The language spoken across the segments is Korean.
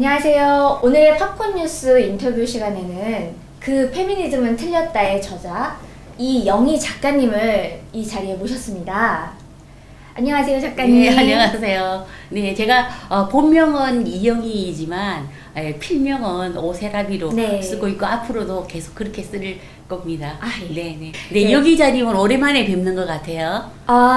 안녕하세요. 오늘의 팝콘 뉴스 인터뷰 시간에는 그 페미니즘은 틀렸다의 저자 이영희 작가님을 이 자리에 모셨습니다. 안녕하세요, 작가님. 네, 안녕하세요. 네, 제가 본명은 이영희이지만 필명은 오세라비로 쓰고 있고 앞으로도 계속 그렇게 쓸 겁니다. 네. 여기 자리면 오랜만에 뵙는 것 같아요.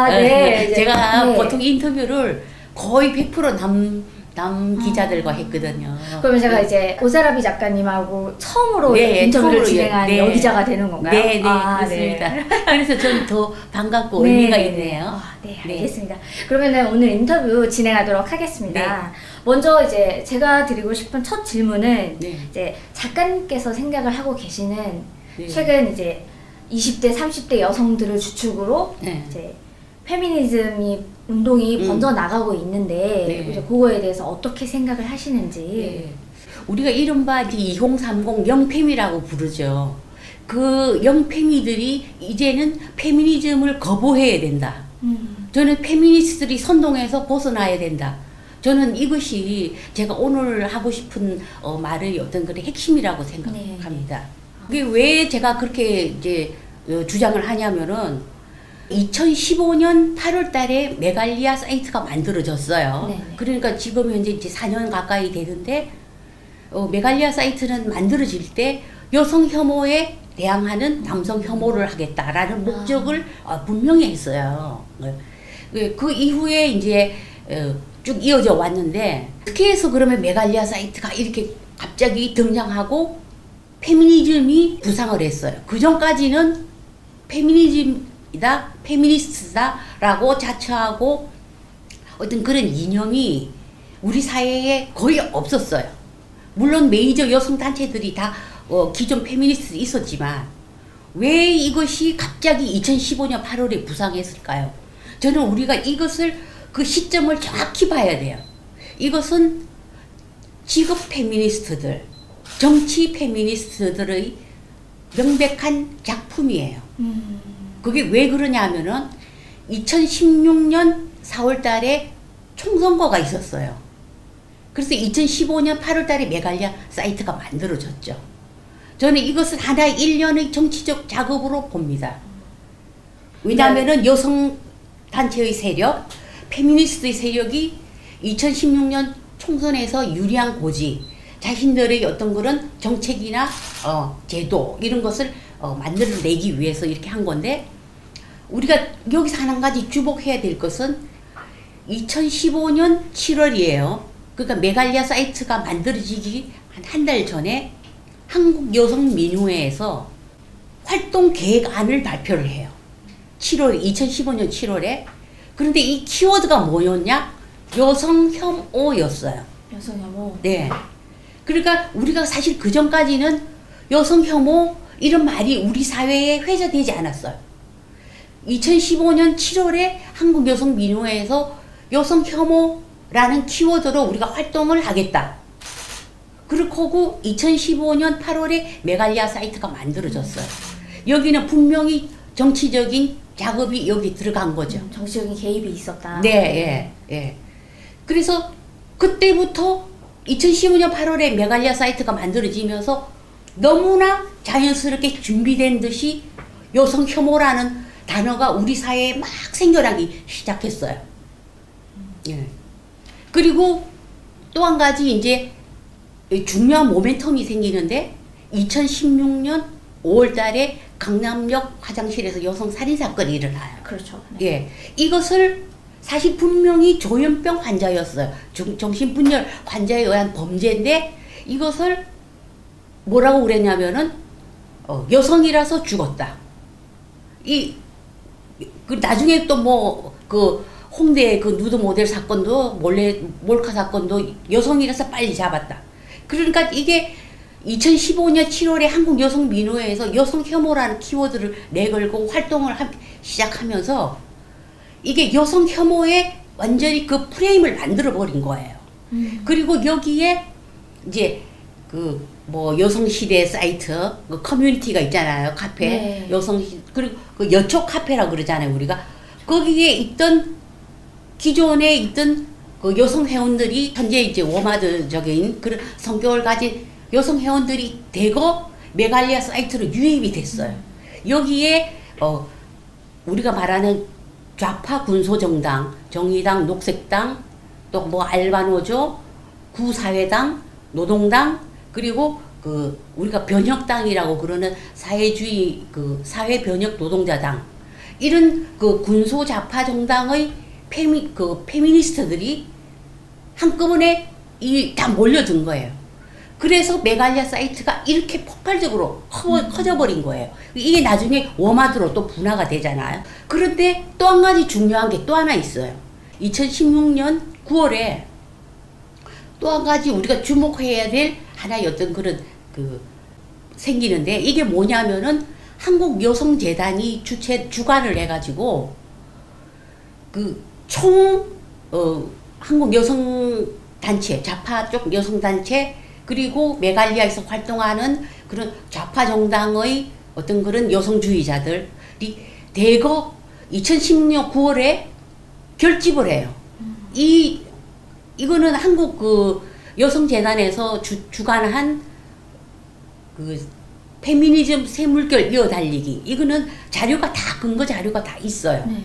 네. 제가 보통 인터뷰를 거의 100% 남 기자들과 했거든요. 그러면 제가 이제 오세라비 작가님하고 처음으로 인터뷰를 진행한 여기자가 되는 건가요? 네, 그렇습니다. 그래서 좀 더 반갑고 의미가 있네요. 네, 알겠습니다. 그러면은 오늘 인터뷰 진행하도록 하겠습니다. 먼저 이제 제가 드리고 싶은 첫 질문은 이제 작가님께서 생각을 하고 계시는 최근 이제 20대, 30대 여성들을 주축으로 이제 페미니즘이 운동이 번져 나가고 있는데 이제 그거에 대해서 어떻게 생각을 하시는지. 우리가 이른바 이제 2030 영페미라고 부르죠. 그 영페미들이 이제는 페미니즘을 거부해야 된다. 저는 페미니스트들이 선동해서 벗어나야 된다. 저는 이것이 제가 오늘 하고 싶은 말의 어떤 그런 핵심이라고 생각합니다. 그게 왜 제가 그렇게 이제 주장을 하냐면은 2015년 8월 달에 메갈리아 사이트가 만들어졌어요. 그러니까 지금 현재 이제 4년 가까이 되는데 메갈리아 사이트는 만들어질 때 여성 혐오에 대항하는 남성 혐오를 하겠다라는 목적을 분명히 했어요. 그 이후에 이제 쭉 이어져 왔는데 어떻게 해서 그러면 메갈리아 사이트가 이렇게 갑자기 등장하고 페미니즘이 부상을 했어요. 그 전까지는 페미니스트다라고 자처하고 어떤 그런 이념이 우리 사회에 거의 없었어요. 물론 메이저 여성 단체들이 다 기존 페미니스트 있었지만 왜 이것이 갑자기 2015년 8월에 부상했을까요? 저는 우리가 이것을 그 시점을 정확히 봐야 돼요. 이것은 직업 페미니스트들, 정치 페미니스트들의 명백한 작품이에요. 그게 왜 그러냐 하면은 2016년 4월 달에 총선거가 있었어요. 그래서 2015년 8월 달에 메갈리아 사이트가 만들어졌죠. 저는 이것은 하나의 일련의 정치적 작업으로 봅니다. 왜냐하면은 여성 단체의 세력, 페미니스트의 세력이 2016년 총선에서 유리한 고지, 자신들의 어떤 그런 정책이나 제도 이런 것을 만들어내기 위해서 이렇게 한 건데, 우리가 여기서 한 가지 주목해야 될 것은 2015년 7월이에요. 그러니까 메갈리아 사이트가 만들어지기 한 달 전에 한국여성민우회에서 활동 계획안을 발표를 해요. 2015년 7월에. 그런데 이 키워드가 뭐였냐? 여성 혐오였어요. 여성 혐오? 네. 그러니까 우리가 사실 그 전까지는 여성 혐오 이런 말이 우리 사회에 회자되지 않았어요. 2015년 7월에 한국여성민우회에서 여성 혐오라는 키워드로 우리가 활동을 하겠다. 그렇고 2015년 8월에 메갈리아 사이트가 만들어졌어요. 여기는 분명히 정치적인 작업이 여기 들어간 거죠. 정치적인 개입이 있었다. 그래서 그때부터 2015년 8월에 메갈리아 사이트가 만들어지면서 너무나 자연스럽게 준비된 듯이 여성 혐오라는 단어가 우리 사회에 막 생겨나기 시작했어요. 그리고 또 한 가지 이제 중요한 모멘텀이 생기는데 2016년 5월 달에 강남역 화장실에서 여성 살인 사건이 일어나요. 그렇죠. 이것을 사실 분명히 조현병 환자였어요. 정신분열 환자에 의한 범죄인데 이것을 뭐라고 그랬냐면은 여성이라서 죽었다. 나중에 또 뭐 그 홍대 그 누드 모델 사건도 몰카 사건도 여성이라서 빨리 잡았다. 그러니까 이게 2015년 7월에 한국여성민우회에서 여성 혐오라는 키워드를 내걸고 활동을 시작하면서 이게 여성 혐오에 완전히 그 프레임을 만들어 버린 거예요. 그리고 여기에 이제 그 뭐 여성시대 사이트 그 커뮤니티가 있잖아요. 카페 그리고 그 여초 카페라고 그러잖아요. 우리가 거기에 있던 기존에 있던 그 여성 회원들이 현재 이제 워마드적인 그런 성격을 가진 여성 회원들이 대거 메갈리아 사이트로 유입이 됐어요. 여기에 우리가 말하는 좌파 군소정당, 정의당, 녹색당, 또 뭐 알바노조, 구사회당, 노동당, 그리고 그 우리가 변혁당이라고 그러는 사회주의 그 사회변혁 노동자당, 이런 그 군소 좌파 정당의 페미니스트들이 한꺼번에 다 몰려든 거예요. 그래서 메갈리아 사이트가 이렇게 폭발적으로 커져버린 거예요. 이게 나중에 워마드로 또 분화가 되잖아요. 그런데 또 한 가지 중요한 게 또 하나 있어요. 2016년 9월에 또 한 가지 우리가 주목해야 될 하나의 어떤 그런 생기는데, 이게 뭐냐면은 한국여성재단이 주관을 해가지고 한국여성단체, 좌파 쪽 여성단체, 그리고 메갈리아에서 활동하는 그런 좌파 정당의 어떤 그런 여성주의자들이 대거 2016년 9월에 결집을 해요. 이거는 한국 여성재단에서 주관한 페미니즘 새물결 이어달리기, 이거는 자료가 다 근거 자료가 다 있어요. 네.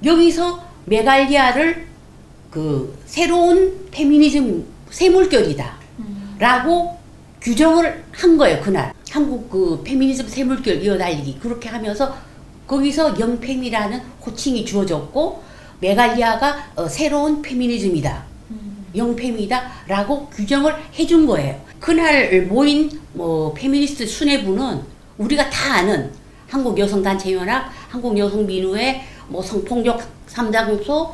여기서 메갈리아를 새로운 페미니즘 새물결이다 라고 규정을 한 거예요. 그날 한국 페미니즘 새물결 이어달리기, 그렇게 하면서 거기서 영페미라는 호칭이 주어졌고, 메갈리아가 새로운 페미니즘이다, 영페미다 라고 규정을 해준 거예요. 그날 모인 페미니스트 수뇌부는 우리가 다 아는 한국여성단체연합, 한국여성민우회, 성폭력 3장소,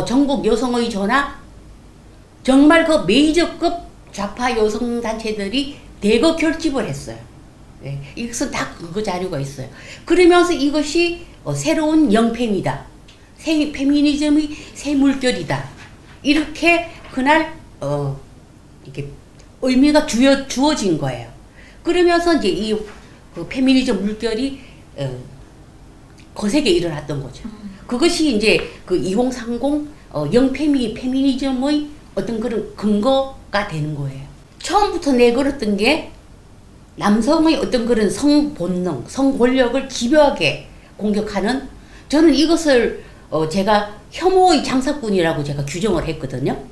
전국여성의 전합, 정말 그 메이저급 좌파 여성단체들이 대거 결집을 했어요. 네, 이것은 다 그거 자료가 있어요. 그러면서 이것이 새로운 영페미다, 페미니즘의 새물결이다, 이렇게 그날 이렇게 의미가 주어진 거예요. 그러면서 이제 이 페미니즘 물결이 거세게 일어났던 거죠. 그것이 이제 2030 페미니즘의 어떤 그런 근거가 되는 거예요. 처음부터 내걸었던 게 남성의 어떤 그런 성본능, 성권력을 집요하게 공격하는, 저는 이것을 제가 혐오의 장사꾼이라고 제가 규정을 했거든요.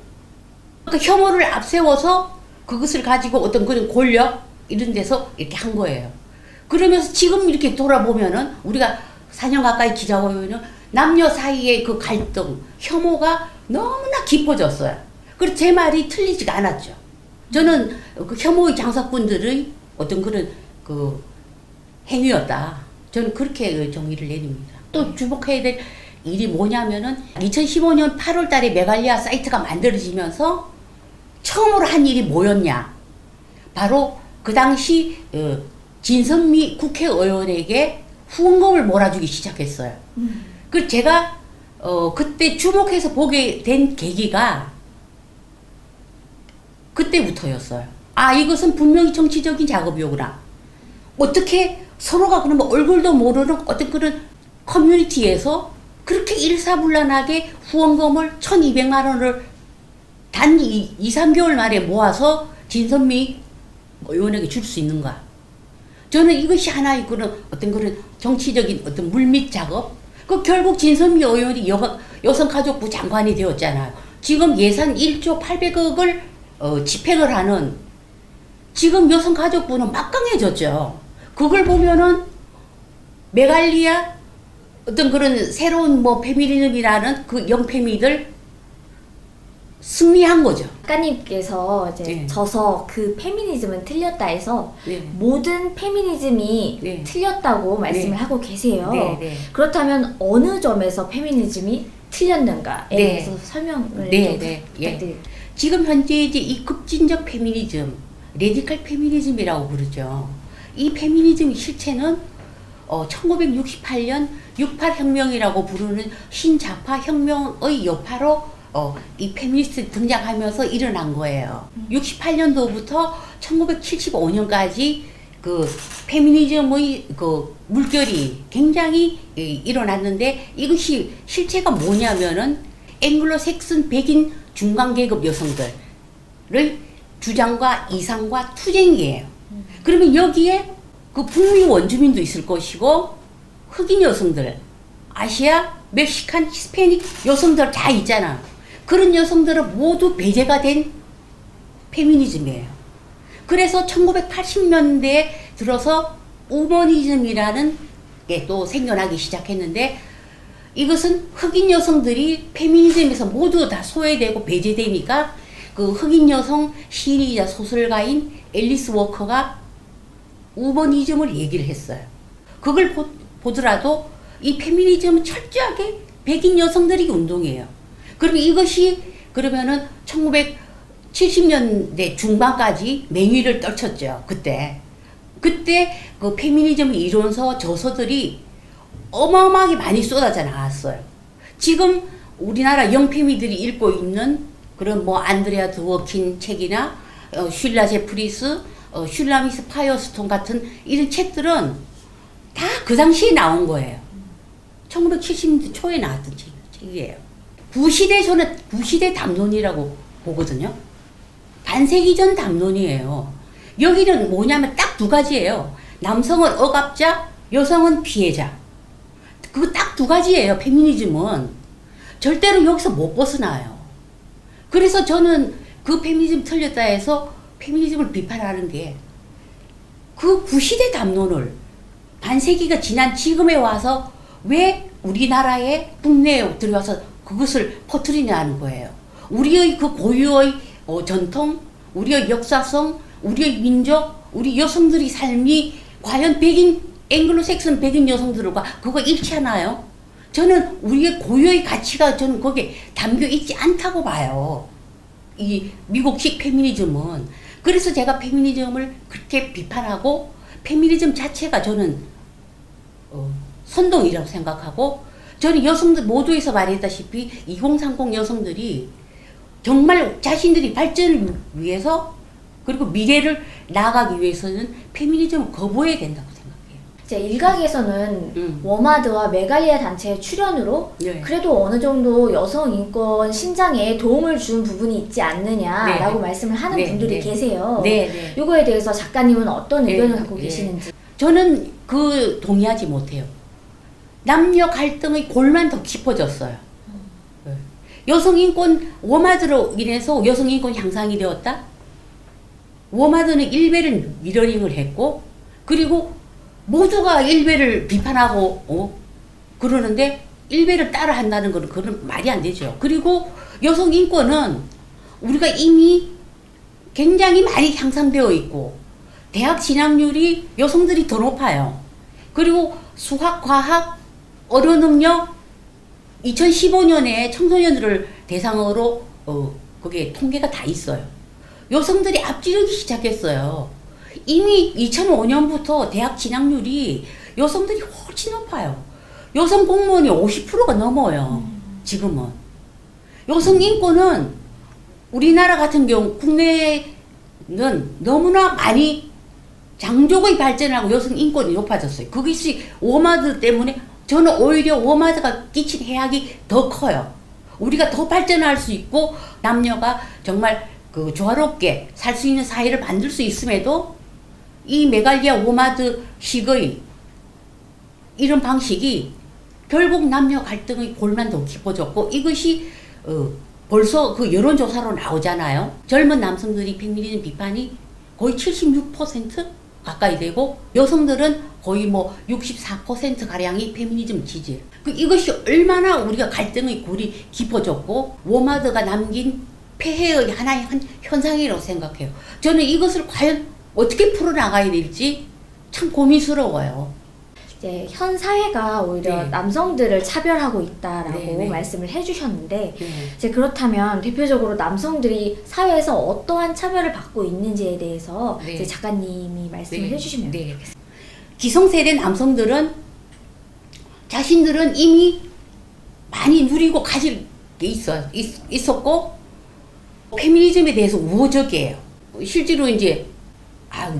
그러니까 혐오를 앞세워서 그것을 가지고 어떤 그런 권력 이런 데서 이렇게 한 거예요. 그러면서 지금 이렇게 돌아보면은 우리가 4년 가까이 기자보면은 남녀 사이의 그 갈등, 혐오가 너무나 깊어졌어요. 그리고 제 말이 틀리지가 않았죠. 저는 그 혐오의 장사꾼들의 어떤 그런 행위였다, 저는 그렇게 정의를 내립니다. 또 주목해야 될 일이 뭐냐면은 2015년 8월 달에 메갈리아 사이트가 만들어지면서 처음으로 한 일이 뭐였냐, 바로 그 당시 진선미 국회의원에게 후원금을 몰아주기 시작했어요. 그 제가 그때 주목해서 보게 된 계기가 그때부터였어요. 아, 이것은 분명히 정치적인 작업이구나. 어떻게 서로가 그러면 얼굴도 모르는 어떤 그런 커뮤니티에서 그렇게 일사불란하게 후원금을 1,200만 원을 단 2-3개월 만에 모아서 진선미 의원에게 줄 수 있는가. 저는 이것이 하나의 그런 어떤 그런 정치적인 어떤 물밑 작업. 결국 진선미 의원이 여성가족부 장관이 되었잖아요. 지금 예산 1조 800억을 집행을 하는, 지금 여성가족부는 막강해졌죠. 그걸 보면은 메갈리아 어떤 그런 새로운 페미니즘이라는 그 영페미들 승리한 거죠. 작가님께서 이제 네. 져서 그 페미니즘은 틀렸다 해서 네. 모든 페미니즘이 네. 틀렸다고 말씀을 네. 하고 계세요. 네. 네. 그렇다면 어느 점에서 페미니즘이 틀렸는가에 네. 대해서 설명을 네. 좀 네. 부탁드립니다. 지금 현재 이제 이 급진적 페미니즘, 레디컬 페미니즘이라고 부르죠. 이 페미니즘 실체는 1968년 68혁명이라고 부르는 신자파 혁명의 여파로 이 페미니스트 등장하면서 일어난 거예요. 68년도부터 1975년까지 그 페미니즘의 그 물결이 굉장히 일어났는데, 이것이 실체가 뭐냐면은 앵글로색슨 백인 중간계급 여성들의 주장과 이상과 투쟁이에요. 그러면 여기에 그 북미 원주민도 있을 것이고 흑인 여성들, 아시아, 멕시칸, 히스패닉 여성들 다 있잖아. 그런 여성들은 모두 배제가 된 페미니즘이에요. 그래서 1980년대에 들어서 우머니즘이라는 게 또 생겨나기 시작했는데, 이것은 흑인 여성들이 페미니즘에서 모두 다 소외되고 배제되니까 그 흑인 여성 시인이자 소설가인 앨리스 워커가 우머니즘을 얘기를 했어요. 그걸 보더라도 이 페미니즘은 철저하게 백인 여성들이 운동이에요. 그러면 이것이 그러면은 1970년대 중반까지 맹위를 떨쳤죠. 그때 그 페미니즘 이론서 저서들이 어마어마하게 많이 쏟아져 나왔어요. 지금 우리나라 영페미들이 읽고 있는 그런 뭐 안드레아 드워킨 책이나 슐라 제프리스, 슐라미스 파이어스톤 같은 이런 책들은 다 그 당시에 나온 거예요. 1970년대 초에 나왔던 책이에요. 구시대, 구시대 담론이라고 보거든요. 반세기 전 담론이에요. 여기는 뭐냐면 딱 두 가지예요. 남성은 억압자, 여성은 피해자. 그거 딱 두 가지예요. 페미니즘은. 절대로 여기서 못 벗어나요. 그래서 저는 그 페미니즘 틀렸다 해서 페미니즘을 비판하는 게, 그 구시대 담론을 반세기가 지난 지금에 와서 왜 우리나라의 국내에 들어와서 그것을 퍼뜨리냐는 거예요. 우리의 그 고유의 전통, 우리의 역사성, 우리의 민족, 우리 여성들이 삶이 과연 앵글로색슨 백인 여성들과 그거 일치하나요? 저는 우리의 고유의 가치가 저는 거기에 담겨 있지 않다고 봐요. 이 미국식 페미니즘은. 그래서 제가 페미니즘을 그렇게 비판하고, 페미니즘 자체가 저는 선동이라고 생각하고, 저는 여성들 모두에서 말했다시피 2030 여성들이 정말 자신들이 발전을 위해서 그리고 미래를 나아가기 위해서는 페미니즘을 거부해야 된다고 생각해요. 이제 일각에서는 워마드와 메갈리아 단체의 출연으로 네. 그래도 어느 정도 여성 인권 신장에 도움을 준 부분이 있지 않느냐라고 네. 말씀을 하는 네. 분들이 네. 계세요. 네. 이거에 대해서 작가님은 어떤 의견을 갖고 네. 계시는지? 저는 동의하지 못해요. 남녀 갈등의 골만 더 깊어졌어요. 여성 인권, 워마드로 인해서 여성 인권 향상이 되었다? 워마드는 일베를 미러링을 했고, 그리고 모두가 일베를 비판하고 그러는데 일베를 따라 한다는 건 그건 말이 안 되죠. 그리고 여성 인권은 우리가 이미 굉장히 많이 향상되어 있고, 대학 진학률이 여성들이 더 높아요. 그리고 수학, 과학, 어려 능력 2015년에 청소년들을 대상으로 거기에 통계가 다 있어요. 여성들이 앞지르기 시작했어요. 이미 2005년부터 대학 진학률이 여성들이 훨씬 높아요. 여성 공무원이 50%가 넘어요. 지금은. 여성 인권은 우리나라 같은 경우 국내는 너무나 많이 장족의 발전하고 여성 인권이 높아졌어요. 그것이 워마드 때문에 저는 오히려 워마드가 끼친 해악이 더 커요. 우리가 더 발전할 수 있고 남녀가 정말 그 조화롭게 살 수 있는 사회를 만들 수 있음에도 이 메갈리아 워마드식의 이런 방식이 결국 남녀 갈등의 골만 더 깊어졌고, 이것이 벌써 그 여론조사로 나오잖아요. 젊은 남성들이 페미니즘 비판이 거의 76% 가까이 되고, 여성들은 거의 뭐 64%가량이 페미니즘 지지. 이것이 얼마나 우리가 갈등의 골이 깊어졌고, 워마드가 남긴 폐해의 하나의 현상이라고 생각해요. 저는 이것을 과연 어떻게 풀어나가야 될지 참 고민스러워요. 이제 현 사회가 오히려 네. 남성들을 차별하고 있다라고 네. 말씀을 해주셨는데 네. 이제 그렇다면 대표적으로 남성들이 사회에서 어떠한 차별을 받고 있는지에 대해서 네. 이제 작가님이 말씀을 네. 해주시면 네. 되겠습니다. 기성세대 남성들은 자신들은 이미 많이 누리고 가질 게 있었고 페미니즘에 대해서 우호적이에요. 실제로 이제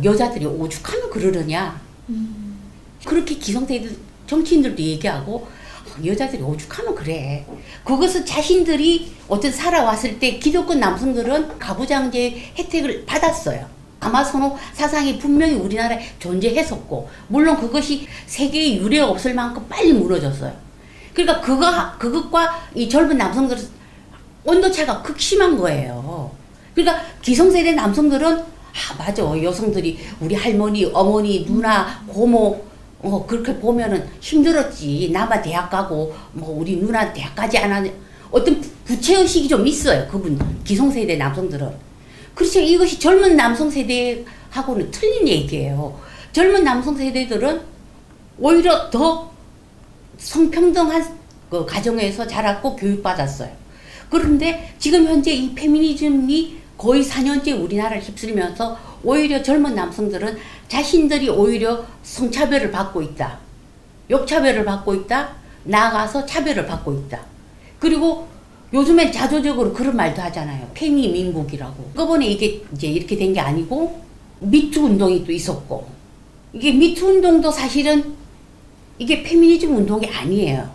여자들이 오죽하면 그러느냐. 그렇게 기성세대 정치인들도 얘기하고 여자들이 오죽하면 그래. 그것은 자신들이 어떤 살아왔을 때 기득권 남성들은 가부장제 혜택을 받았어요. 가마선호 사상이 분명히 우리나라에 존재했었고, 물론 그것이 세계에 유례가 없을 만큼 빨리 무너졌어요. 그러니까 그것과 이 젊은 남성들은 온도차가 극심한 거예요. 그러니까 기성세대 남성들은 맞아, 여성들이 우리 할머니, 어머니, 누나, 고모 그렇게 보면은 힘들었지. 나만 대학 가고 우리 누나 대학 가지 않았냐. 어떤 부채의식이 좀 있어요. 그분 기성세대 남성들은. 그렇죠. 이것이 젊은 남성 세대하고는 틀린 얘기예요. 젊은 남성 세대들은 오히려 더 성평등한 그 가정에서 자랐고 교육받았어요. 그런데 지금 현재 이 페미니즘이 거의 4년째 우리나라를 휩쓸면서 오히려 젊은 남성들은 자신들이 오히려 성차별을 받고 있다. 욕차별을 받고 있다. 나아가서 차별을 받고 있다. 그리고 요즘엔 자조적으로 그런 말도 하잖아요. 페미 민국이라고. 그번에 이게 이제 이렇게 된 게 아니고 미투 운동이 또 있었고, 이게 미투 운동도 사실은 이게 페미니즘 운동이 아니에요.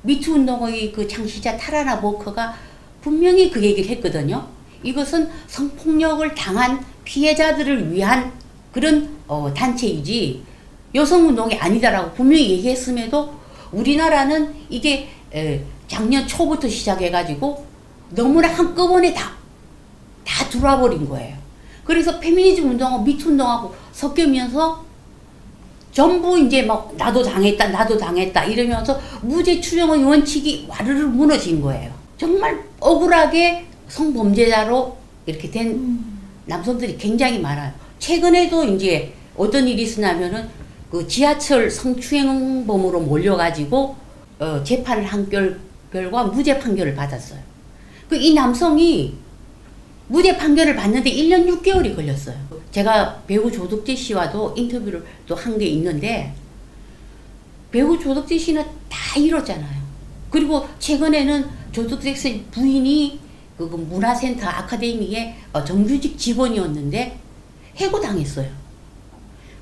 미투 운동의 그 창시자 타라나 보커가 분명히 그 얘기를 했거든요. 이것은 성폭력을 당한 피해자들을 위한 그런 단체이지 여성운동이 아니다라고 분명히 얘기했음에도 우리나라는 이게 작년 초부터 시작해가지고 너무나 한꺼번에 다 들어와버린 거예요. 그래서 페미니즘 운동하고 미투 운동하고 섞이면서 전부 이제 막 나도 당했다 이러면서 무죄 추정의 원칙이 와르르 무너진 거예요. 정말 억울하게 성범죄자로 이렇게 된 남성들이 굉장히 많아요. 최근에도 이제 어떤 일이 있었냐면은 그 지하철 성추행범으로 몰려가지고 재판을 한 결과 무죄 판결을 받았어요. 그 이 남성이 무죄 판결을 받는데 1년 6개월이 걸렸어요. 제가 배우 조덕재 씨와도 인터뷰를 또 한 게 있는데, 배우 조덕재 씨는 다 이뤘잖아요. 그리고 최근에는 조덕재 씨 부인이 그 문화센터 아카데미의 정규직 직원이었는데 해고당했어요.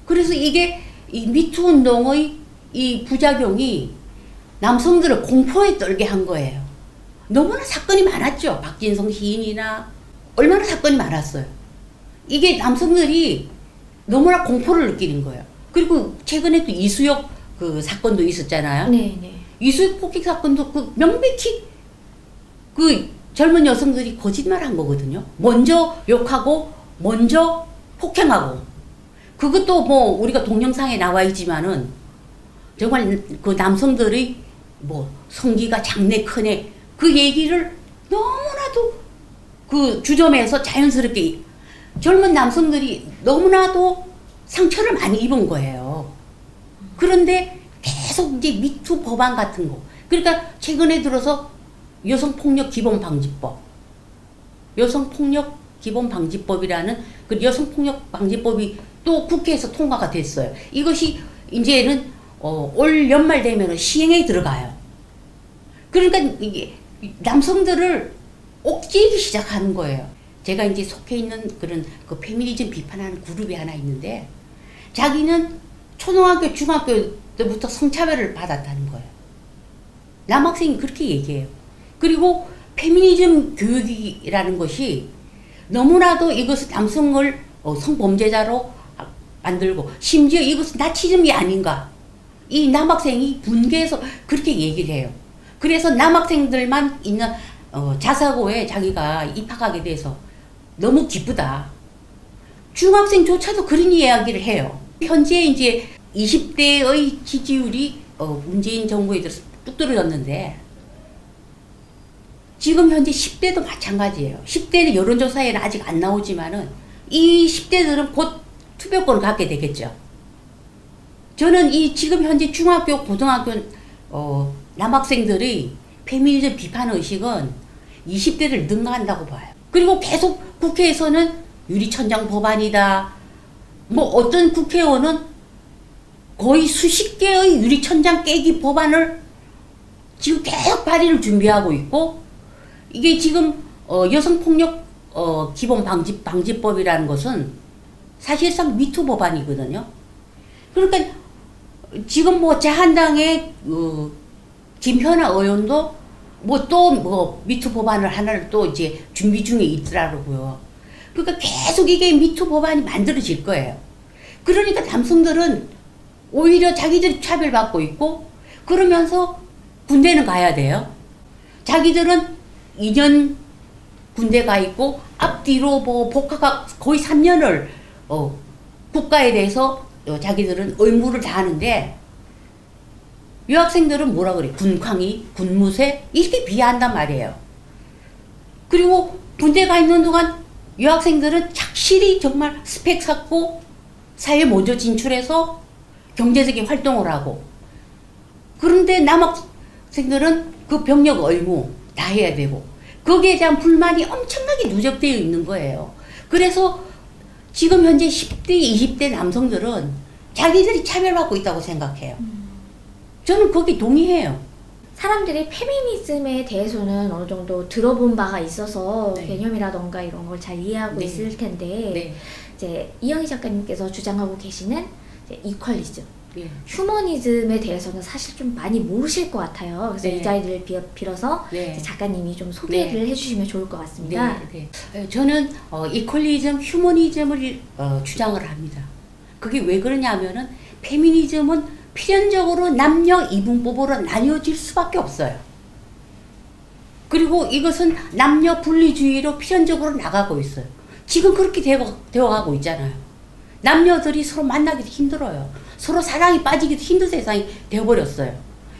그래서 이게 이 미투 운동의 이 부작용이 남성들을 공포에 떨게 한 거예요. 너무나 사건이 많았죠. 박진성 시인이나 얼마나 사건이 많았어요. 이게 남성들이 너무나 공포를 느끼는 거예요. 그리고 최근에 또 이수역 그 사건도 있었잖아요. 네네. 이수역 폭행 사건도 그 명백히 그 젊은 여성들이 거짓말한 거거든요. 먼저 욕하고 먼저 폭행하고, 그것도 우리가 동영상에 나와 있지만은 정말 그 남성들의 성기가 작네 크네 그 얘기를 너무나도 그 주점에서 자연스럽게 젊은 남성들이 너무나도 상처를 많이 입은 거예요. 그런데 계속 이제 미투 법안 같은 거, 그러니까 최근에 들어서 여성폭력 기본방지법, 여성폭력 기본방지법이라는 그 여성폭력 방지법이 또 국회에서 통과가 됐어요. 이것이 이제는 올 연말 되면 시행에 들어가요. 그러니까 이게 남성들을 옥죄기 시작하는 거예요. 제가 이제 속해 있는 그런 그 페미니즘 비판하는 그룹이 하나 있는데, 자기는 초등학교, 중학교 때부터 성차별을 받았다는 거예요. 남학생이 그렇게 얘기해요. 그리고 페미니즘 교육이라는 것이 너무나도 이것을 남성을 성범죄자로 만들고, 심지어 이것은 나치즘이 아닌가. 이 남학생이 분개해서 그렇게 얘기를 해요. 그래서 남학생들만 있는 자사고에 자기가 입학하게 돼서 너무 기쁘다. 중학생조차도 그런 이야기를 해요. 현재 이제 20대의 지지율이 문재인 정부에 들어서 뚝 떨어졌는데, 지금 현재 10대도 마찬가지예요. 10대는 여론조사에는 아직 안 나오지만은 이 10대들은 곧 투표권을 갖게 되겠죠. 저는 이 지금 현재 중학교, 고등학교 남학생들의 페미니즘 비판 의식은 20대를 능가한다고 봐요. 그리고 계속 국회에서는 유리천장 법안이다. 어떤 국회의원은 거의 수십 개의 유리천장 깨기 법안을 지금 계속 발의를 준비하고 있고, 이게 지금 여성폭력 기본방지법이라는 것은 사실상 미투 법안이거든요. 그러니까 지금 자한당의 김현아 의원도 뭐 또 뭐 미투 법안을 하나를 또 이제 준비 중에 있더라고요. 그러니까 계속 이게 미투 법안이 만들어질 거예요. 그러니까 남성들은 오히려 자기들이 차별받고 있고 그러면서 군대는 가야 돼요. 자기들은 2년 군대 가 있고 앞뒤로 뭐 복학가 거의 3년을 국가에 대해서 자기들은 의무를 다하는데 유학생들은 뭐라 그래? 군강의, 군무새 이렇게 비하한단 말이에요. 그리고 군대 가 있는 동안 유학생들은 착실히 정말 스펙 쌓고 사회에 먼저 진출해서 경제적인 활동을 하고 그런데 남학생들은 그 병력 의무 다 해야 되고 거기에 대한 불만이 엄청나게 누적되어 있는 거예요. 그래서 지금 현재 10대, 20대 남성들은 자기들이 차별받고 있다고 생각해요. 저는 거기 동의해요. 사람들이 페미니즘에 대해서는 어느 정도 들어본 바가 있어서 네. 개념이라던가 이런 걸 잘 이해하고 네. 있을 텐데 네. 이제 이영희 작가님께서 주장하고 계시는 이제 이퀄리즘, 예. 휴머니즘에 대해서는 사실 좀 많이 모르실 것 같아요. 그래서 네. 이 자리를 빌어서 네. 이제 작가님이 좀 소개를 해주시면 좋을 것 같습니다. 네, 네. 저는 이퀄리즘, 휴머니즘을 주장을 합니다. 그게 왜 그러냐면은 페미니즘은 필연적으로 남녀 이분법으로 나뉘어질 수밖에 없어요. 그리고 이것은 남녀 분리주의로 필연적으로 나가고 있어요. 지금 그렇게 되어가고 있잖아요. 남녀들이 서로 만나기도 힘들어요. 서로 사랑이 빠지기도 힘든 세상이 되어버렸어요.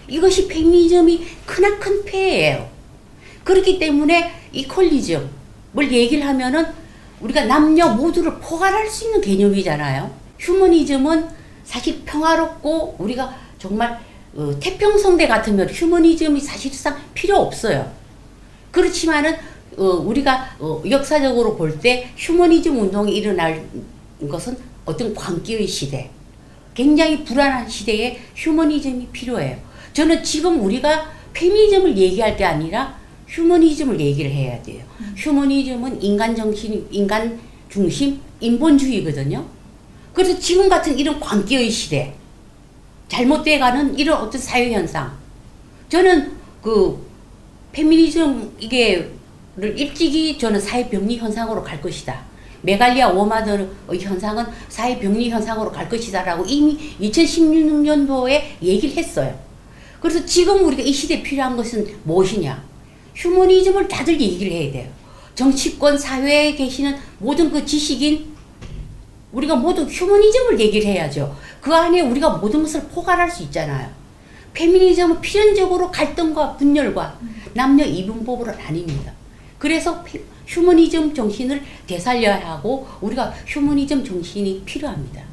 이것이 페미니즘이 크나큰 폐해예요. 그렇기 때문에 이퀄리즘을 얘기를 하면은 우리가 남녀 모두를 포괄할 수 있는 개념이잖아요. 휴머니즘은 사실 평화롭고 우리가 정말 태평성대 같으면 휴머니즘이 사실상 필요 없어요. 그렇지만은 우리가 역사적으로 볼 때 휴머니즘 운동이 일어날 것은 어떤 광기의 시대, 굉장히 불안한 시대에 휴머니즘이 필요해요. 저는 지금 우리가 페미니즘을 얘기할 게 아니라 휴머니즘을 얘기를 해야 돼요. 휴머니즘은 인간 정신, 인간 중심, 인본주의거든요. 그래서 지금 같은 이런 광기의 시대, 잘못돼가는 이런 어떤 사회현상, 저는 그 페미니즘 이게를 일찍이 저는 사회병리 현상으로 갈 것이다. 메갈리아 워마드의 현상은 사회병리 현상으로 갈 것이다 라고 이미 2016년도에 얘기를 했어요. 그래서 지금 우리가 이 시대에 필요한 것은 무엇이냐? 휴머니즘을 다들 얘기를 해야 돼요. 정치권, 사회에 계시는 모든 그 지식인, 우리가 모두 휴머니즘을 얘기를 해야죠. 그 안에 우리가 모든 것을 포괄할 수 있잖아요. 페미니즘은 필연적으로 갈등과 분열과 남녀 이분법으로 나뉩니다. 그래서 휴머니즘 정신을 되살려야 하고 우리가 휴머니즘 정신이 필요합니다.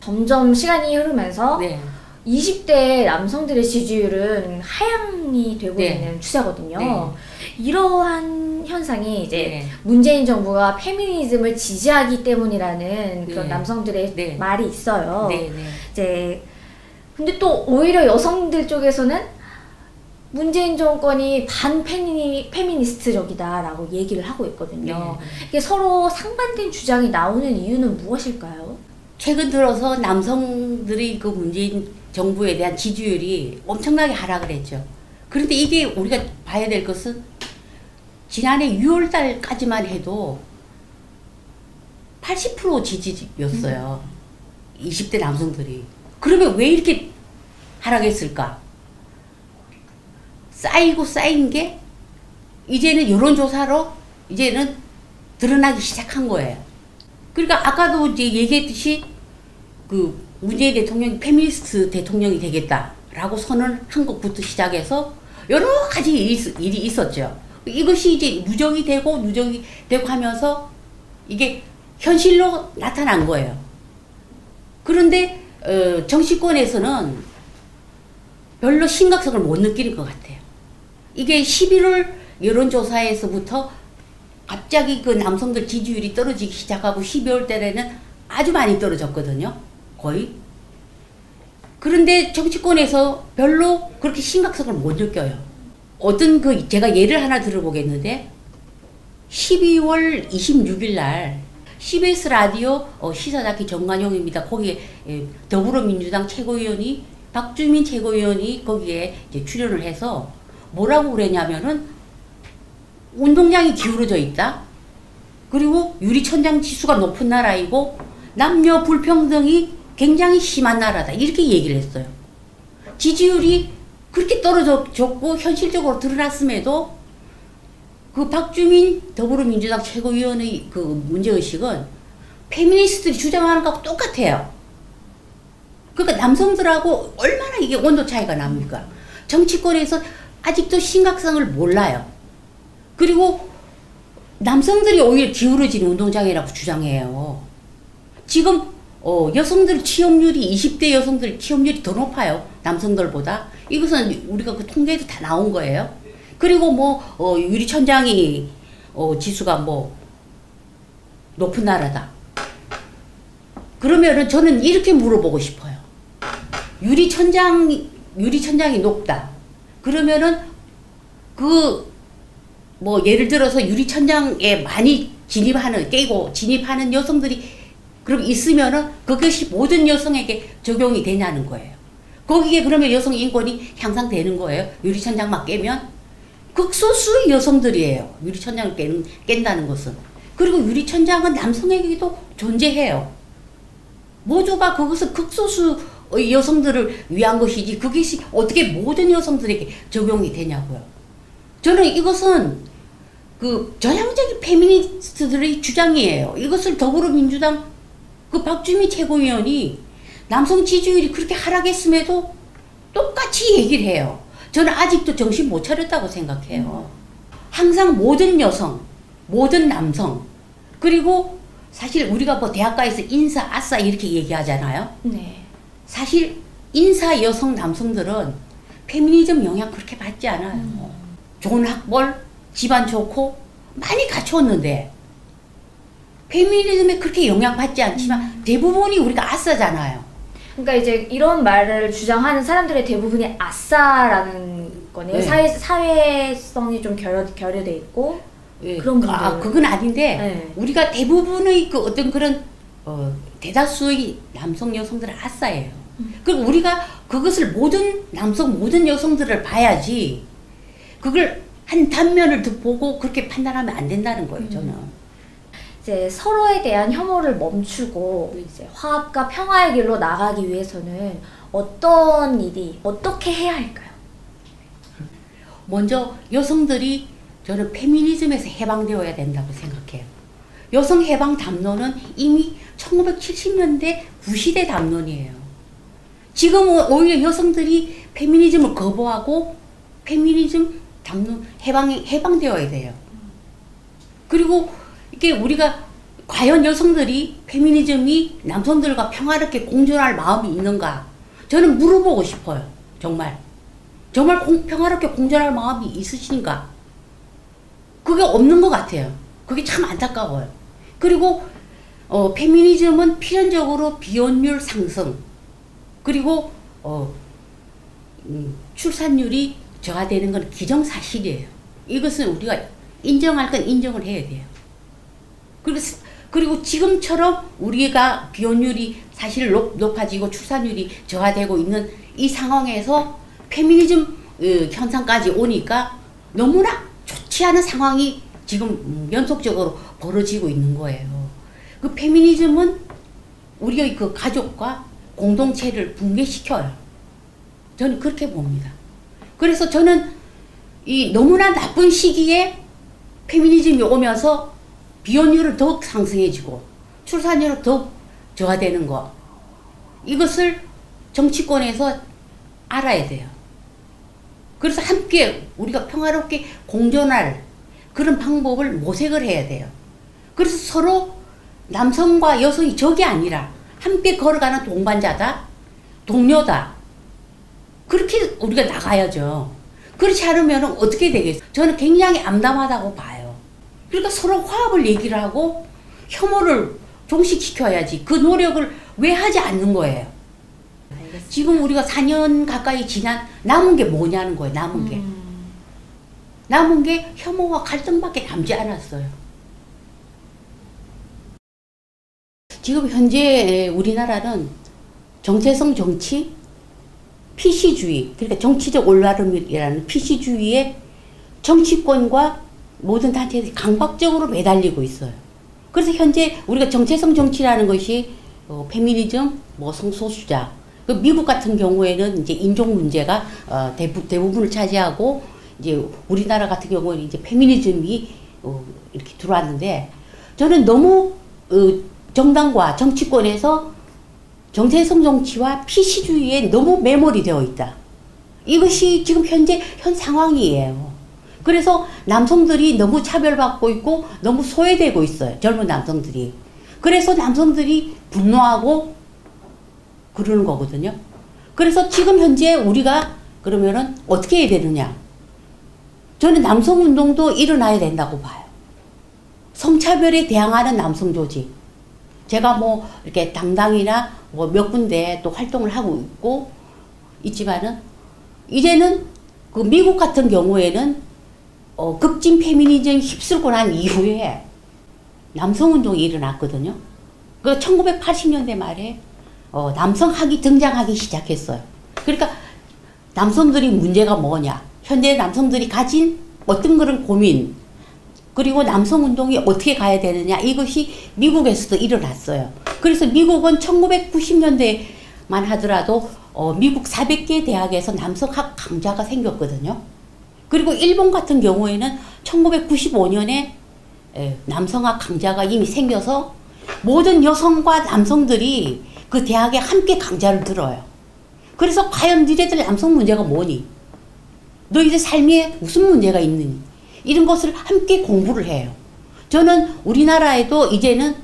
점점 시간이 흐르면서 네. 20대 남성들의 지지율은 하향이 되고 네. 있는 추세거든요. 네. 이러한 현상이 이제 네. 문재인 정부가 페미니즘을 지지하기 때문이라는 그런 네. 남성들의 네. 말이 있어요. 네. 네. 이제 근데 또 오히려 여성들 쪽에서는 문재인 정권이 페미니스트적이다라고 얘기를 하고 있거든요. 네. 이게 서로 상반된 주장이 나오는 이유는 무엇일까요? 최근 들어서 남성들이 그 문재인 정부에 대한 지지율이 엄청나게 하락을 했죠. 그런데 이게 우리가 봐야 될 것은 지난해 6월 달까지만 해도 80% 지지였어요. 20대 남성들이. 그러면 왜 이렇게 하락했을까? 쌓이고 쌓인 게 이제는 여론조사로 이제는 드러나기 시작한 거예요. 그러니까 아까도 이제 얘기했듯이 그 문재인 대통령이 페미니스트 대통령이 되겠다라고 선언한 것부터 시작해서 여러 가지 일이 있었죠. 이것이 이제 누적이 되고 하면서 이게 현실로 나타난 거예요. 그런데 정치권에서는 별로 심각성을 못 느끼는 것 같아요. 이게 11월 여론조사에서부터 갑자기 그 남성들 지지율이 떨어지기 시작하고 12월 달에는 아주 많이 떨어졌거든요. 거의. 그런데 정치권에서 별로 그렇게 심각성을 못 느껴요. 어떤 제가 예를 하나 들어보겠는데 12월 26일 날 CBS 라디오 시사자키 정관용입니다. 거기에 더불어민주당 최고위원이 박주민 최고위원이 거기에 이제 출연을 해서 뭐라고 그랬냐면은 운동장이 기울어져 있다. 그리고 유리천장 지수가 높은 나라이고 남녀 불평등이 굉장히 심한 나라다. 이렇게 얘기를 했어요. 지지율이 그렇게 떨어졌고 현실적으로 드러났음에도 그 박주민 더불어민주당 최고위원의 그 문제의식은 페미니스트들이 주장하는 것하고 똑같아요. 그러니까 남성들하고 얼마나 이게 온도 차이가 납니까? 정치권에서 아직도 심각성을 몰라요. 그리고 남성들이 오히려 기울어진 운동장이라고 주장해요. 지금 여성들 취업률이 20대 여성들 취업률이 더 높아요. 남성들보다. 이것은 우리가 그 통계에도 다 나온 거예요. 그리고 뭐 유리천장이 지수가 뭐 높은 나라다. 그러면은 저는 이렇게 물어보고 싶어요. 유리천장이 높다. 그러면은 뭐 예를 들어서 유리천장에 많이 깨고 진입하는 여성들이 그럼 있으면은 그것이 모든 여성에게 적용이 되냐는 거예요. 거기에 그러면 여성 인권이 향상되는 거예요. 유리천장만 깨면. 극소수의 여성들이에요. 유리천장을 깬다는 것은. 그리고 유리천장은 남성에게도 존재해요. 모두가 그것은 극소수의 여성들을 위한 것이지 그것이 어떻게 모든 여성들에게 적용이 되냐고요. 저는 이것은 그 전향적인 페미니스트들의 주장이에요. 이것을 더불어민주당 그 박주민 최고위원이 남성 지지율이 그렇게 하락했음에도 똑같이 얘기를 해요. 저는 아직도 정신 못 차렸다고 생각해요. 항상 모든 여성, 모든 남성, 그리고 사실 우리가 뭐 대학가에서 인사, 아싸 이렇게 얘기하잖아요. 네. 사실 인사 여성, 남성들은 페미니즘 영향 그렇게 받지 않아요. 좋은 학벌, 집안 좋고 많이 갖췄는데 페미니즘에 그렇게 영향받지 않지만 대부분이 우리가 아싸잖아요. 그러니까 이제 이런 말을 주장하는 사람들의 대부분이 아싸라는 거네요. 네. 사회성이 좀 결여돼 있고 네. 그런 분들. 그건 아닌데 네. 우리가 대부분의 그 어떤 그런 대다수의 남성 여성들은 아싸예요. 그럼 우리가 그것을 모든 남성 모든 여성들을 봐야지 그걸 한 단면을 보고 그렇게 판단하면 안 된다는 거예요. 저는. 이제 서로에 대한 혐오를 멈추고 이제 화합과 평화의 길로 나가기 위해서는 어떻게 해야 할까요? 먼저 여성들이 저는 페미니즘에서 해방되어야 된다고 생각해요. 여성 해방 담론은 이미 1970년대 구시대 담론이에요. 지금은 오히려 여성들이 페미니즘을 거부하고 페미니즘 담론 해방되어야 돼요. 그리고 이게 우리가 과연 여성들이 페미니즘이 남성들과 평화롭게 공존할 마음이 있는가? 저는 물어보고 싶어요. 정말 평화롭게 공존할 마음이 있으신가? 그게 없는 것 같아요. 그게 참 안타까워요. 그리고 페미니즘은 필연적으로 비혼율 상승 그리고 출산율이 저하되는 건 기정사실이에요. 이것은 우리가 인정할 건 인정을 해야 돼요. 그리고 지금처럼 우리가 비혼율이 사실 높아지고 출산율이 저하되고 있는 이 상황에서 페미니즘 현상까지 오니까 너무나 좋지 않은 상황이 지금 연속적으로 벌어지고 있는 거예요. 그 페미니즘은 우리의 그 가족과 공동체를 붕괴시켜요. 저는 그렇게 봅니다. 그래서 저는 이 너무나 나쁜 시기에 페미니즘이 오면서 비혼율은 더욱 상승해지고 출산율은 더욱 저하되는 거 이것을 정치권에서 알아야 돼요. 그래서 함께 우리가 평화롭게 공존할 그런 방법을 모색을 해야 돼요. 그래서 서로 남성과 여성이 적이 아니라 함께 걸어가는 동반자다, 동료다. 그렇게 우리가 나가야죠. 그렇지 않으면 어떻게 되겠어요? 저는 굉장히 암담하다고 봐요. 그러니까 서로 화합을 얘기를 하고 혐오를 종식시켜야지 그 노력을 왜 하지 않는 거예요? 알겠습니다. 지금 우리가 4년 가까이 지난 남은 게 뭐냐는 거예요. 남은 게 혐오와 갈등밖에 남지 않았어요. 지금 현재 우리나라는 정체성 정치 PC주의, 그러니까 정치적 올바름이라는 PC주의에 정치권과 모든 단체들이 강박적으로 매달리고 있어요. 그래서 현재 우리가 정체성 정치라는 것이 페미니즘, 뭐 성소수자, 그 미국 같은 경우에는 이제 인종 문제가 대부분을 차지하고, 이제 우리나라 같은 경우에는 이제 페미니즘이 이렇게 들어왔는데, 저는 너무 정당과 정치권에서 정체성 정치와 PC주의에 너무 매몰이 되어 있다. 이것이 지금 현재 현 상황이에요. 그래서 남성들이 너무 차별받고 있고 너무 소외되고 있어요. 젊은 남성들이. 그래서 남성들이 분노하고 그러는 거거든요. 그래서 지금 현재 우리가 그러면은 어떻게 해야 되느냐. 저는 남성운동도 일어나야 된다고 봐요. 성차별에 대항하는 남성 조직. 제가 뭐 이렇게 당당이나 뭐 몇 군데 또 활동을 하고 있지만은 이제는 그 미국 같은 경우에는 급진 페미니즘 휩쓸고 난 이후에 남성운동이 일어났거든요. 그 1980년대 말에 남성학이 등장하기 시작했어요. 그러니까 남성들이 문제가 뭐냐, 현대 남성들이 가진 어떤 그런 고민, 그리고 남성운동이 어떻게 가야 되느냐, 이것이 미국에서도 일어났어요. 그래서 미국은 1990년대만 하더라도 미국 400개 대학에서 남성학 강좌가 생겼거든요. 그리고 일본 같은 경우에는 1995년에 남성학 강좌가 이미 생겨서 모든 여성과 남성들이 그 대학에 함께 강좌를 들어요. 그래서 과연 너희들 남성 문제가 뭐니? 너희들 삶에 무슨 문제가 있느니? 이런 것을 함께 공부를 해요. 저는 우리나라에도 이제는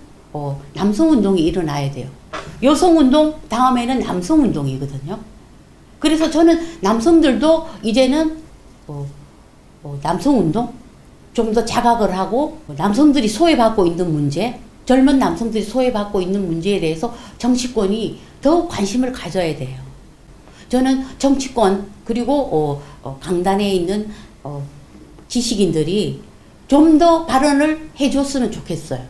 남성운동이 일어나야 돼요. 여성운동 다음에는 남성운동이거든요. 그래서 저는 남성들도 이제는 남성운동 좀 더 자각을 하고 남성들이 소외받고 있는 문제, 젊은 남성들이 소외받고 있는 문제에 대해서 정치권이 더 관심을 가져야 돼요. 저는 정치권 그리고 강단에 있는 지식인들이 좀 더 발언을 해줬으면 좋겠어요.